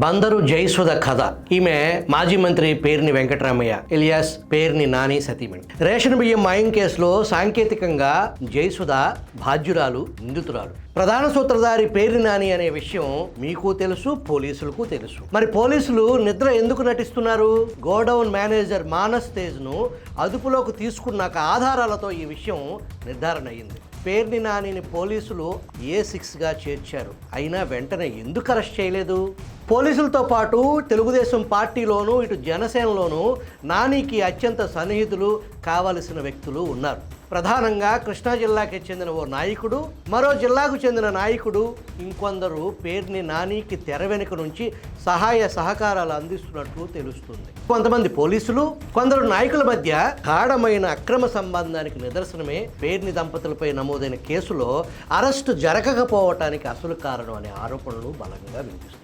బందరు జయసుధ కథ. ఈమె మాజీ మంత్రి పేర్ని వెంకటరామయ్య ఇలియాస్ పేర్ని నాని సతీమణి. రేషన్ బియ్యం మాయం కేసులో సాంకేతికంగా జయసుధ బాధ్యురాలు, నిందితురాలు. ప్రధాన సూత్రధారి పేర్ని నాని అనే విషయం మీకు తెలుసు, పోలీసులకు తెలుసు. మరి పోలీసులు నిద్ర ఎందుకు నటిస్తున్నారు? గోడౌన్ మేనేజర్ మానస్ తేజ్ ను అదుపులోకి తీసుకున్నాక ఆధారాలతో ఈ విషయం నిర్ధారణ అయింది. పేర్ని నానిని పోలీసులు A6గా చేర్చారు. అయినా వెంటనే ఎందుకు అరెస్ట్ చేయలేదు? పోలీసులతో పాటు తెలుగుదేశం పార్టీలోనూ ఇటు జనసేనలోనూ నానికి అత్యంత సన్నిహితులు కావలసిన వ్యక్తులు ఉన్నారు. ప్రధానంగా కృష్ణా జిల్లాకి చెందిన ఓ నాయకుడు, మరో జిల్లాకు చెందిన నాయకుడు, ఇంకొందరు పేర్ని నానికి తెర వెనుక నుంచి సహాయ సహకారాలు అందిస్తున్నట్లు తెలుస్తుంది. కొంతమంది పోలీసులు, కొందరు నాయకుల మధ్య గాఢమైన అక్రమ సంబంధానికి నిదర్శనమే పేర్ని దంపతులపై నమోదైన కేసులో అరెస్టు జరగకపోవటానికి అసలు కారణం అనే ఆరోపణలు బలంగా వినిపిస్తున్నాయి.